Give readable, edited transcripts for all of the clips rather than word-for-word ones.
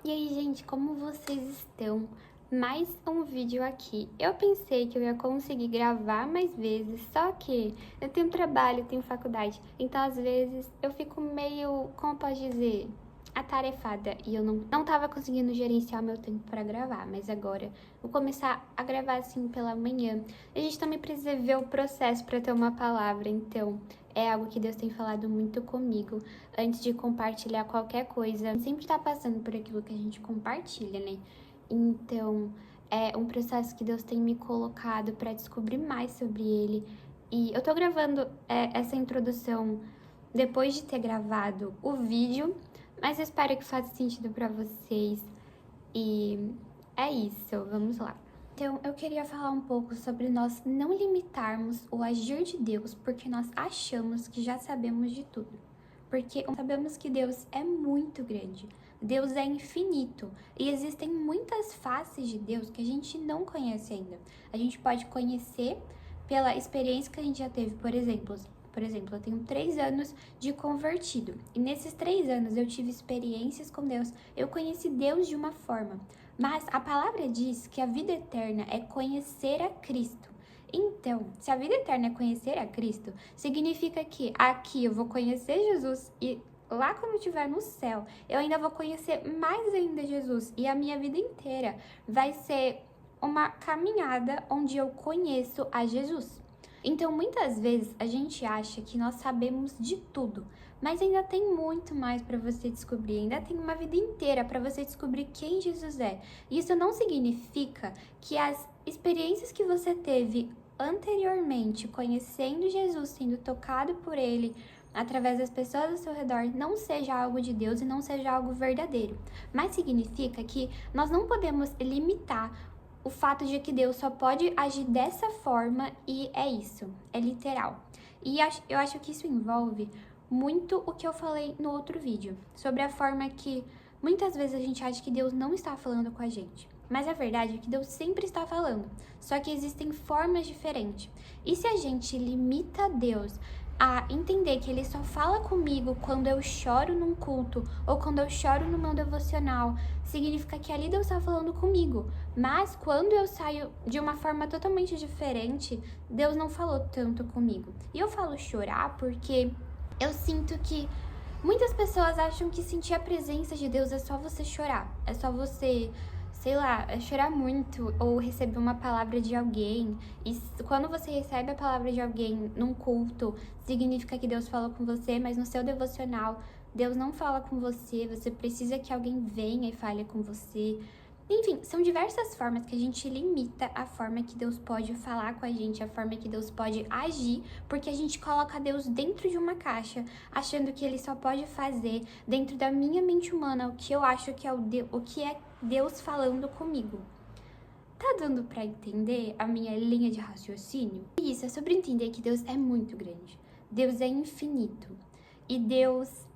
E aí, gente, como vocês estão? Mais um vídeo aqui. Eu pensei que eu ia conseguir gravar mais vezes, só que eu tenho trabalho, eu tenho faculdade, então às vezes eu fico meio, como eu posso dizer, atarefada e eu não tava conseguindo gerenciar meu tempo pra gravar, mas agora vou começar a gravar assim pela manhã. A gente também precisa ver o processo pra ter uma palavra, então é algo que Deus tem falado muito comigo antes de compartilhar qualquer coisa. A gente sempre tá passando por aquilo que a gente compartilha, né? Então, é um processo que Deus tem me colocado para descobrir mais sobre Ele. E eu tô gravando essa introdução depois de ter gravado o vídeo, mas eu espero que faça sentido para vocês. E é isso, vamos lá. Então, eu queria falar um pouco sobre nós não limitarmos o agir de Deus porque nós achamos que já sabemos de tudo. Porque sabemos que Deus é muito grande, Deus é infinito e existem muitas faces de Deus que a gente não conhece ainda. A gente pode conhecer pela experiência que a gente já teve, por exemplo, eu tenho 3 anos de convertido e nesses 3 anos eu tive experiências com Deus, eu conheci Deus de uma forma, mas a palavra diz que a vida eterna é conhecer a Cristo. Então, se a vida eterna é conhecer a Cristo, significa que aqui eu vou conhecer Jesus e lá quando eu estiver no céu, eu ainda vou conhecer mais ainda Jesus e a minha vida inteira vai ser uma caminhada onde eu conheço a Jesus. Então, muitas vezes a gente acha que nós sabemos de tudo, mas ainda tem muito mais para você descobrir, ainda tem uma vida inteira para você descobrir quem Jesus é. E isso não significa que as experiências que você teve anteriormente, conhecendo Jesus, sendo tocado por Ele, através das pessoas ao seu redor, não seja algo de Deus e não seja algo verdadeiro. Mas significa que nós não podemos limitar o fato de que Deus só pode agir dessa forma e é isso, é literal. E eu acho que isso envolve muito o que eu falei no outro vídeo, sobre a forma que muitas vezes a gente acha que Deus não está falando com a gente. Mas a verdade é que Deus sempre está falando, só que existem formas diferentes. E se a gente limita Deus a entender que Ele só fala comigo quando eu choro num culto ou quando eu choro no meu devocional, significa que ali Deus está falando comigo. Mas quando eu saio de uma forma totalmente diferente, Deus não falou tanto comigo. E eu falo chorar porque eu sinto que muitas pessoas acham que sentir a presença de Deus é só você chorar, é só você, sei lá, chorar muito ou receber uma palavra de alguém. E quando você recebe a palavra de alguém num culto, significa que Deus falou com você, mas no seu devocional, Deus não fala com você, você precisa que alguém venha e fale com você. Enfim, são diversas formas que a gente limita a forma que Deus pode falar com a gente, a forma que Deus pode agir, porque a gente coloca Deus dentro de uma caixa, achando que Ele só pode fazer dentro da minha mente humana o que eu acho que é o que é Deus falando comigo. Tá dando pra entender a minha linha de raciocínio? Isso é sobre entender que Deus é muito grande, Deus é infinito e Deus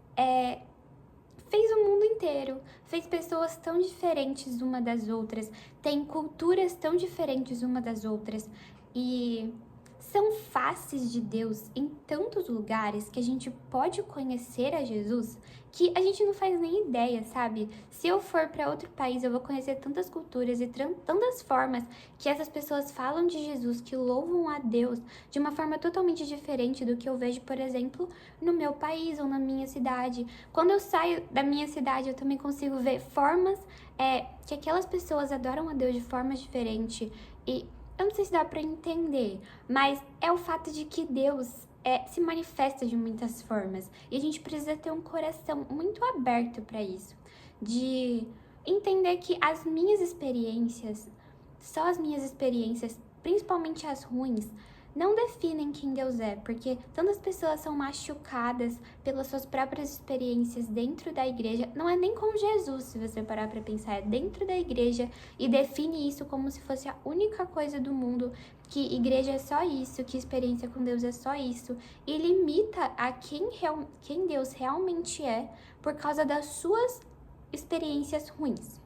fez o mundo inteiro, fez pessoas tão diferentes uma das outras, tem culturas tão diferentes uma das outras e são faces de Deus em tantos lugares que a gente pode conhecer a Jesus que a gente não faz nem ideia, sabe? Se eu for para outro país, eu vou conhecer tantas culturas e tantas formas que essas pessoas falam de Jesus, que louvam a Deus de uma forma totalmente diferente do que eu vejo, por exemplo, no meu país ou na minha cidade. Quando eu saio da minha cidade, eu também consigo ver formas que aquelas pessoas adoram a Deus de formas diferentes e eu não sei se dá pra entender, mas é o fato de que Deus se manifesta de muitas formas. E a gente precisa ter um coração muito aberto para isso. De entender que as minhas experiências, só as minhas experiências, principalmente as ruins, não definem quem Deus é, porque tantas pessoas são machucadas pelas suas próprias experiências dentro da igreja. Não é nem com Jesus, se você parar para pensar, é dentro da igreja e define isso como se fosse a única coisa do mundo, que igreja é só isso, que experiência com Deus é só isso, e limita a quem Deus realmente é por causa das suas experiências ruins.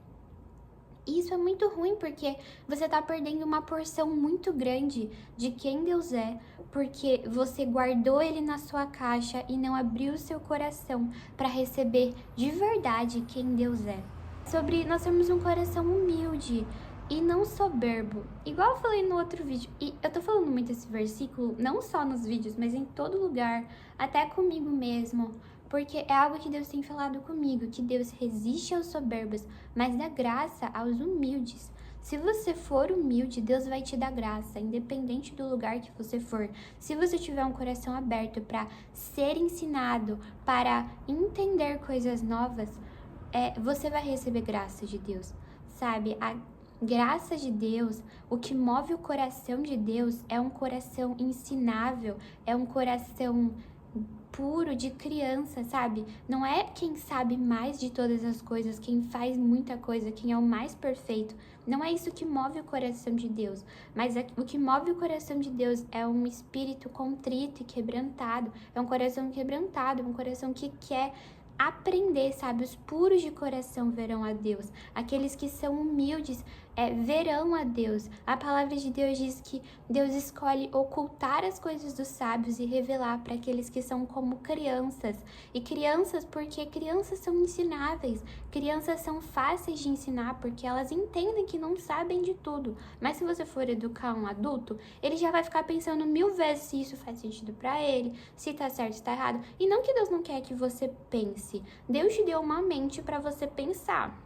E isso é muito ruim porque você tá perdendo uma porção muito grande de quem Deus é, porque você guardou Ele na sua caixa e não abriu o seu coração para receber de verdade quem Deus é. sobre nós termos um coração humilde e não soberbo. Igual eu falei no outro vídeo, e eu tô falando muito esse versículo, não só nos vídeos, mas em todo lugar, até comigo mesmo, porque é algo que Deus tem falado comigo, que Deus resiste aos soberbos, mas dá graça aos humildes. Se você for humilde, Deus vai te dar graça, independente do lugar que você for. Se você tiver um coração aberto para ser ensinado, para entender coisas novas, você vai receber graça de Deus, sabe? A graça de Deus, o que move o coração de Deus é um coração ensinável, é um coração puro de criança, sabe? Não é quem sabe mais de todas as coisas, quem faz muita coisa, quem é o mais perfeito. Não é isso que move o coração de Deus, mas o que move o coração de Deus é um espírito contrito e quebrantado, é um coração quebrantado, é um coração que quer aprender, sabe? Os puros de coração verão a Deus. Aqueles que são humildes verão a Deus. A palavra de Deus diz que Deus escolhe ocultar as coisas dos sábios e revelar para aqueles que são como crianças. E crianças, porque crianças são ensináveis. Crianças são fáceis de ensinar porque elas entendem que não sabem de tudo. Mas se você for educar um adulto, ele já vai ficar pensando 1000 vezes se isso faz sentido para ele, se tá certo, se tá errado. E não que Deus não quer que você pense. Deus te deu uma mente para você pensar.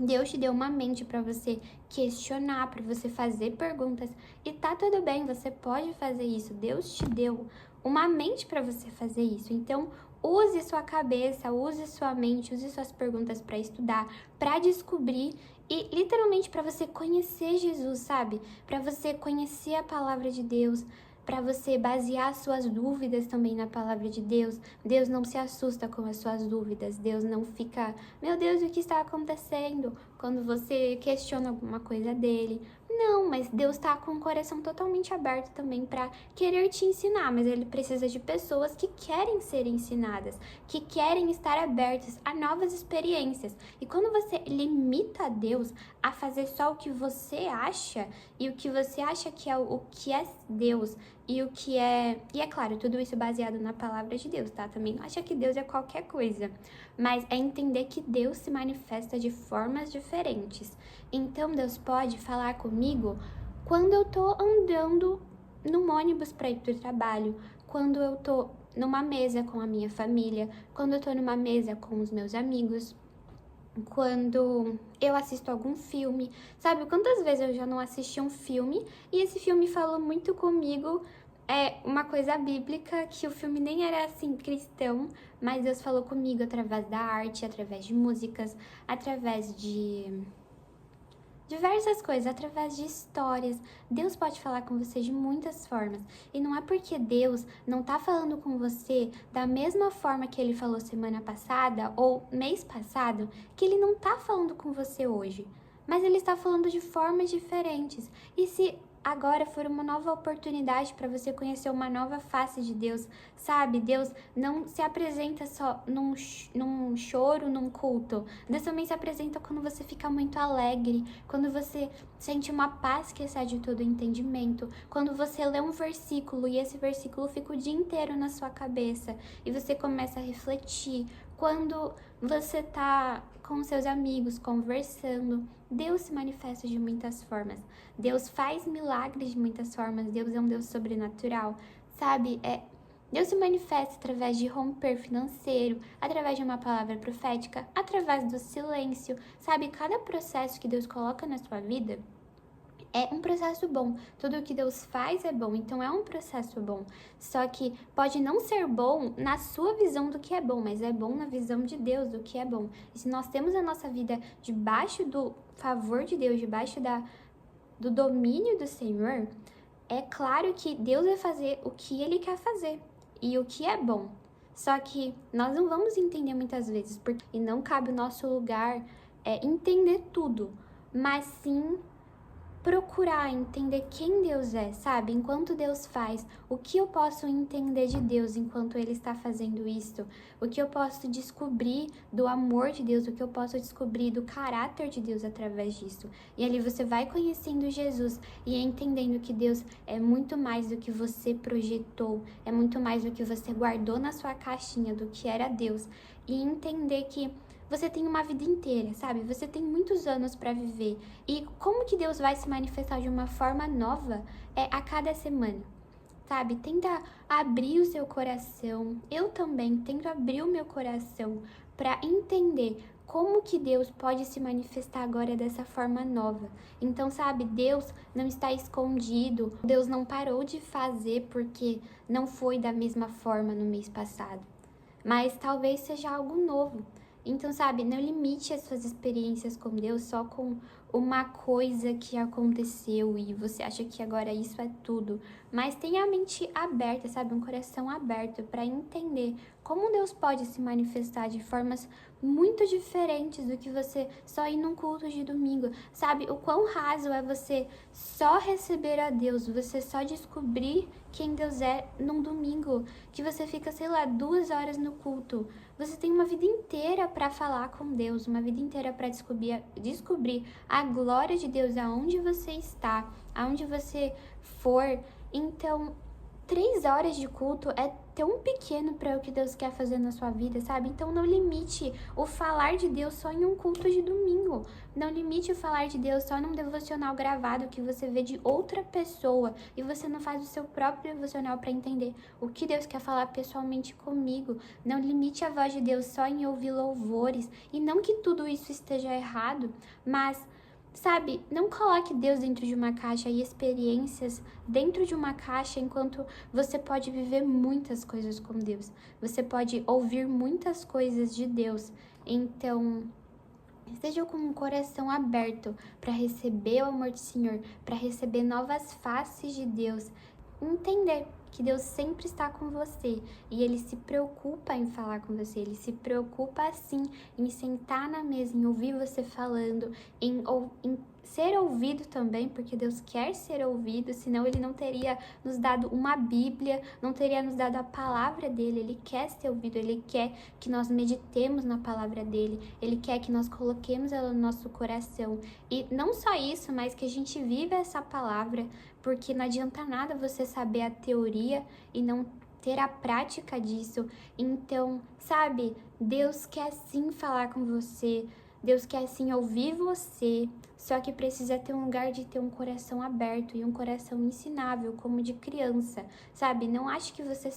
Deus te deu uma mente para você questionar, para você fazer perguntas. E tá tudo bem, você pode fazer isso. Deus te deu uma mente para você fazer isso. Então, use sua cabeça, use sua mente, use suas perguntas para estudar, para descobrir e literalmente para você conhecer Jesus, sabe? Para você conhecer a palavra de Deus, para você basear suas dúvidas também na palavra de Deus. Deus não se assusta com as suas dúvidas. Deus não fica, meu Deus, o que está acontecendo? Quando você questiona alguma coisa dele. Não, mas Deus está com o coração totalmente aberto também para querer te ensinar, mas ele precisa de pessoas que querem ser ensinadas, que querem estar abertas a novas experiências. E quando você limita a Deus a fazer só o que você acha, e o que você acha que é o que é Deus, e o que é... E é claro, tudo isso baseado na palavra de Deus, tá? Também não acha que Deus é qualquer coisa, mas é entender que Deus se manifesta de formas diferentes. Então, Deus pode falar comigo quando eu tô andando num ônibus para ir pro trabalho, quando eu tô numa mesa com a minha família, quando eu tô numa mesa com os meus amigos, quando eu assisto algum filme. Sabe quantas vezes eu já não assisti um filme e esse filme falou muito comigo, uma coisa bíblica, que o filme nem era assim cristão, mas Deus falou comigo através da arte, através de músicas, através de diversas coisas, através de histórias. Deus pode falar com você de muitas formas. E não é porque Deus não tá falando com você da mesma forma que ele falou semana passada ou mês passado, que ele não tá falando com você hoje. Mas ele está falando de formas diferentes. E se agora for uma nova oportunidade para você conhecer uma nova face de Deus, sabe? Deus não se apresenta só num choro, num culto. Deus também se apresenta quando você fica muito alegre, quando você sente uma paz que excede todo o entendimento, quando você lê um versículo e esse versículo fica o dia inteiro na sua cabeça e você começa a refletir. Quando você tá com seus amigos conversando, Deus se manifesta de muitas formas. Deus faz milagres de muitas formas. Deus é um Deus sobrenatural, sabe? Deus se manifesta através de romper financeiro, através de uma palavra profética, através do silêncio, sabe? Cada processo que Deus coloca na sua vida é um processo bom. Tudo o que Deus faz é bom, então é um processo bom. Só que pode não ser bom na sua visão do que é bom, mas é bom na visão de Deus do que é bom. E se nós temos a nossa vida debaixo do favor de Deus, debaixo do domínio do Senhor, é claro que Deus vai fazer o que Ele quer fazer e o que é bom. Só que nós não vamos entender muitas vezes, e não cabe o nosso lugar entender tudo, mas sim procurar entender quem Deus é, sabe? Enquanto Deus faz, o que eu posso entender de Deus enquanto Ele está fazendo isso? O que eu posso descobrir do amor de Deus? O que eu posso descobrir do caráter de Deus através disso? E ali você vai conhecendo Jesus e entendendo que Deus é muito mais do que você projetou, é muito mais do que você guardou na sua caixinha do que era Deus. E entender que você tem uma vida inteira, sabe? Você tem muitos anos para viver. E como que Deus vai se manifestar de uma forma nova a cada semana? Sabe? Tenta abrir o seu coração. Eu também tento abrir o meu coração para entender como que Deus pode se manifestar agora dessa forma nova. Então, sabe, Deus não está escondido. Deus não parou de fazer porque não foi da mesma forma no mês passado. Mas talvez seja algo novo. Então, sabe, não limite as suas experiências com Deus só com uma coisa que aconteceu e você acha que agora isso é tudo. Mas tenha a mente aberta, sabe, um coração aberto para entender como Deus pode se manifestar de formas muito diferentes do que você só ir num culto de domingo. Sabe, o quão raso é você só receber a Deus, você só descobrir quem Deus é num domingo, que você fica, sei lá, 2 horas no culto. Você tem uma vida inteira para falar com Deus, uma vida inteira para descobrir a glória de Deus aonde você está, aonde você for. Então, 3 horas de culto é tão pequeno para o que Deus quer fazer na sua vida, sabe? Então não limite o falar de Deus só em um culto de domingo. Não limite o falar de Deus só num devocional gravado que você vê de outra pessoa e você não faz o seu próprio devocional para entender o que Deus quer falar pessoalmente comigo. Não limite a voz de Deus só em ouvir louvores. E não que tudo isso esteja errado, mas sabe, não coloque Deus dentro de uma caixa e experiências dentro de uma caixa, enquanto você pode viver muitas coisas com Deus. Você pode ouvir muitas coisas de Deus. Então, esteja com um coração aberto para receber o amor do Senhor, para receber novas faces de Deus. Entender que Deus sempre está com você e Ele se preocupa em falar com você, Ele se preocupa assim em sentar na mesa, em ouvir você falando, em ser ouvido também, porque Deus quer ser ouvido, senão Ele não teria nos dado uma Bíblia, não teria nos dado a palavra dEle. Ele quer ser ouvido, Ele quer que nós meditemos na palavra dEle, Ele quer que nós coloquemos ela no nosso coração. E não só isso, mas que a gente viva essa palavra, porque não adianta nada você saber a teoria e não ter a prática disso. Então, sabe, Deus quer sim falar com você, Deus quer sim ouvir você, só que precisa ter um lugar de ter um coração aberto e um coração ensinável, como de criança, sabe? Não ache que você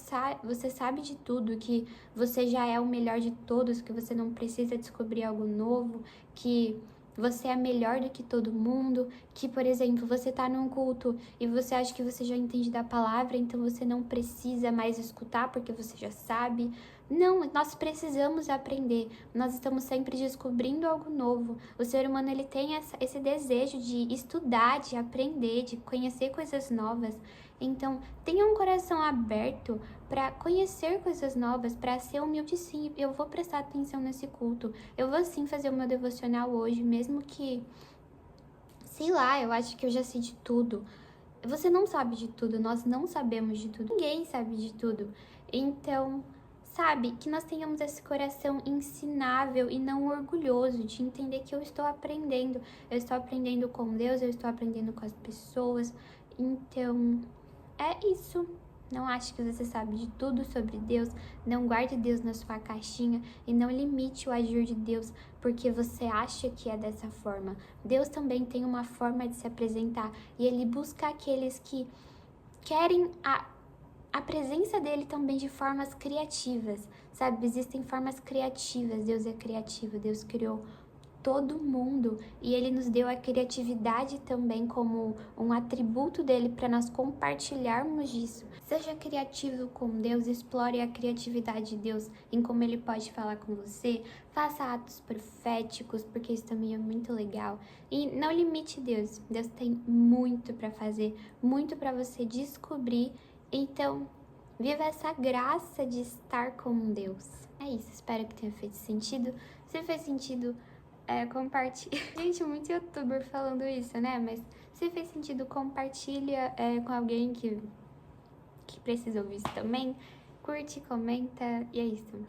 sabe de tudo, que você já é o melhor de todos, que você não precisa descobrir algo novo, que você é melhor do que todo mundo, que, por exemplo, você tá num culto e você acha que você já entende da palavra, então você não precisa mais escutar porque você já sabe. Não, nós precisamos aprender, nós estamos sempre descobrindo algo novo. O ser humano, ele tem esse desejo de estudar, de aprender, de conhecer coisas novas. Então, tenha um coração aberto para conhecer coisas novas, para ser humilde sim. Eu vou prestar atenção nesse culto, eu vou sim fazer o meu devocional hoje, mesmo que, sei lá, eu acho que eu já sei de tudo. Você não sabe de tudo, nós não sabemos de tudo, ninguém sabe de tudo. Então, sabe, que nós tenhamos esse coração ensinável e não orgulhoso, de entender que eu estou aprendendo com Deus, eu estou aprendendo com as pessoas. Então, é isso. Não ache que você sabe de tudo sobre Deus, não guarde Deus na sua caixinha e não limite o agir de Deus porque você acha que é dessa forma. Deus também tem uma forma de se apresentar e Ele busca aqueles que querem a presença dele também de formas criativas, sabe? Existem formas criativas, Deus é criativo, Deus criou todo mundo e Ele nos deu a criatividade também como um atributo dele para nós compartilharmos disso. Seja criativo com Deus, explore a criatividade de Deus em como Ele pode falar com você, faça atos proféticos, porque isso também é muito legal. E não limite Deus, Deus tem muito para fazer, muito para você descobrir. Então, viva essa graça de estar com Deus. É isso, espero que tenha feito sentido. Se fez sentido, compartilha. Gente, muito youtuber falando isso, né? Mas se fez sentido, compartilha com alguém que precisa ouvir isso também. Curte, comenta e é isso.